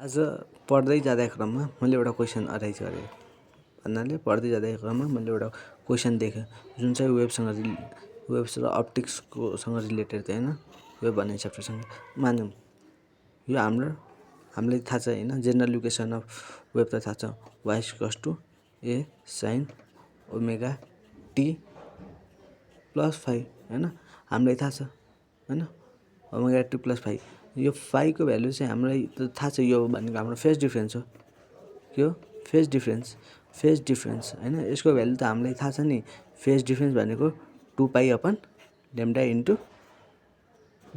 आज पढ्दै जाँदा क्रममा मैले एउटा क्वेसन अराइज गरेँ भन्नाले पढ्दै जाँदा क्रममा मैले एउटा क्वेसन देखेँ जुन चाहिँ वेब्स र अप्टिक्सकोसँग रिलेटेड थियो होइन वेब भन्ने च्याप्टरसँग मानौँ यो हामीलाई थाहा छ होइन जेनरल इक्वेसन अफ वेब त थाहा छ y equals to a sin omega t plus phi होइन हामीलाई थाहा छ होइन ओमेगा t प्लस फाइ यो फाइको भ्यालु चाहिँ हामीलाई त थाहा छ यो भनेको हाम्रो फेज डिफरेन्स हो के हो फेज डिफरेन्स होइन यसको भ्यालु त हामीलाई थाहा छ नि फेज डिफरेन्स भनेको 2π/λ इन्टु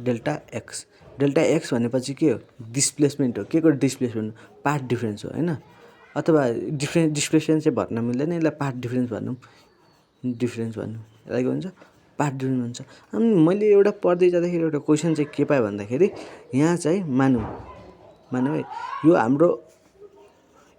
डेल्टा एक्स भनेपछि के हो डिस्प्लेसमेन्ट हो के को डिस्प्लेसमेन्ट पाथ डिफरेन्स हो होइन अथवा डिस्प्लेसमेन्ट चाहिँ भन्न मिल्दैन यसलाई पाथ डिफरेन्स भनौँ यसलाई के भन्छ पाथ डिफरेन्स भन्छ अनि मैले एउटा पढ्दै जाँदाखेरि एउटा क्वेसन चाहिँ के पाएँ भन्दाखेरि यहाँ चाहिँ मानौँ है यो हाम्रो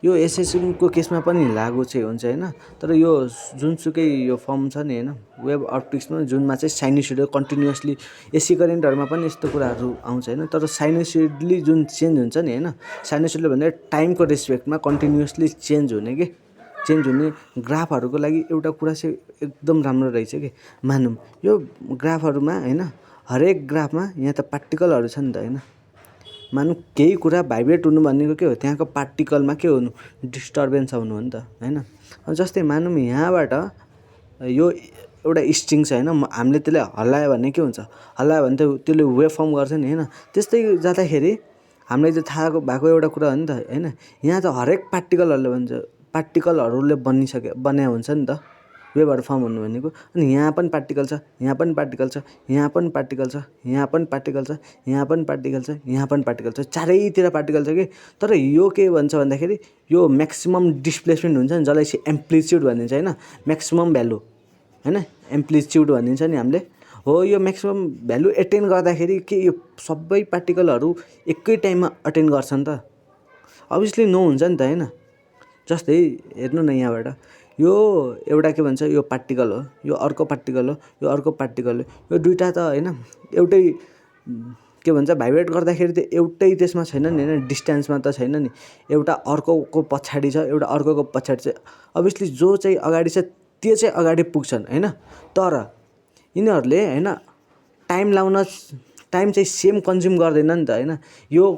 यो एसएससीको केसमा पनि लागु चाहिँ हुन्छ होइन तर यो जुनसुकै यो फर्म छ नि होइन वेब अप्टिक्समा जुनमा चाहिँ साइनुसोइडल कन्टिन्युअसली एसी करेन्टहरूमा पनि यस्तो कुराहरू आउँछ होइन तर साइनुसोइडली जुन चेन्ज हुन्छ नि होइन साइनुसोइडल भन्दा टाइमको रेस्पेक्टमा कन्टिन्युअसली चेन्ज हुने ग्राफहरूको लागि एउटा कुरा चाहिँ एकदम राम्रो रहेछ कि मानौँ यो ग्राफहरूमा होइन हरेक ग्राफमा यहाँ त पार्टिकलहरू छ नि त होइन मानौँ केही कुरा भाइब्रेट हुनु भनेको के हो त्यहाँको पार्टिकलमा के हुनु डिस्टर्बेन्स आउनु हो नि त होइन जस्तै मानौँ यहाँबाट यो एउटा स्ट्रिङ छ होइन हामीले त्यसलाई हल्लायो भने के हुन्छ हल्लायो भने त त्यसले वेभ फर्म गर्छ नि होइन त्यस्तै जाँदाखेरि हामीलाई चाहिँ थाहा भएको एउटा कुरा हो नि त होइन यहाँ त हरेक पार्टिकलहरूले बन्या हुन्छ नि त वेभहरू फर्म हुनु भनेको अनि यहाँ पनि पार्टिकल छ यहाँ पनि पार्टिकल छ यहाँ पनि पार्टिकल छ यहाँ पनि पार्टिकल छ यहाँ पनि पार्टिकल छ यहाँ पनि पार्टिकल छ चारैतिर पार्टिकल छ कि तर यो के भन्छ भन्दाखेरि यो म्याक्सिमम डिस्प्लेसमेन्ट हुन्छ नि जसलाई चाहिँ एम्प्लिच्युड भनिन्छ होइन म्याक्सिमम भ्यालु होइन एम्प्लिच्युड भनिन्छ नि हामीले हो यो म्याक्सिमम भ्यालु एटेन गर्दाखेरि के यो सबै पार्टिकलहरू एकै टाइममा अटेन गर्छन् त अभियसली नहुन्छ नि त होइन जस्तै हेर्नु न यहाँबाट यो एउटा के भन्छ यो पार्टिकल हो यो अर्को पार्टिकल हो यो अर्को पार्टिकल हो यो दुईवटा त होइन एउटै के भन्छ भाइब्रेट गर्दाखेरि त एउटै त्यसमा छैन नि होइन डिस्टेन्समा त छैन नि एउटा अर्कोको पछाडि छ एउटा अर्कोको पछाडि छ अभियसली जो चाहिँ अगाडि छ त्यो चाहिँ अगाडि पुग्छन् होइन तर यिनीहरूले होइन टाइम चाहिँ सेम कन्ज्युम गर्दैन नि त होइन यो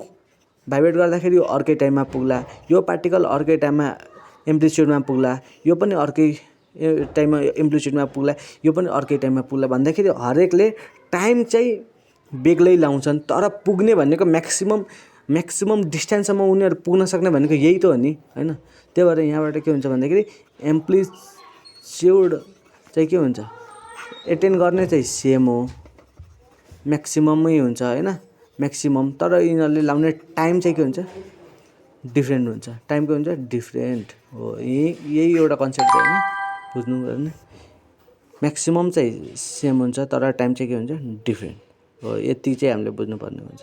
भाइब्रेट गर्दाखेरि यो अर्कै टाइममा पुग्ला यो पार्टिकल अर्कै टाइममा एम्प्लिच्युडमा पुग्ला यो पनि अर्कै टाइममा एम्प्लिच्युडमा पुग्ला यो पनि अर्कै टाइममा पुग्ला भन्दाखेरि हरेकले टाइम चाहिँ बेग्लै लाउँछन् तर पुग्ने भनेको म्याक्सिमम डिस्टेन्ससम्म उनीहरू पुग्न सक्ने भनेको यही त हो नि होइन त्यही भएर यहाँबाट के हुन्छ भन्दाखेरि एम्प्लिच्युड चाहिँ के हुन्छ एटेन गर्ने चाहिँ सेम हो म्याक्सिममै हुन्छ होइन म्याक्सिमम तर यिनीहरूले लाउने टाइम चाहिँ के हुन्छ डिफ्रेन्ट हुन्छ टाइम के हुन्छ डिफ्रेन्ट हो यही एउटा कन्सेप्ट होइन बुझ्नु पर्ने म्याक्सिमम चाहिँ सेम हुन्छ तर टाइम चाहिँ के हुन्छ डिफ्रेन्ट हो यति चाहिँ हामीले बुझ्नुपर्ने हुन्छ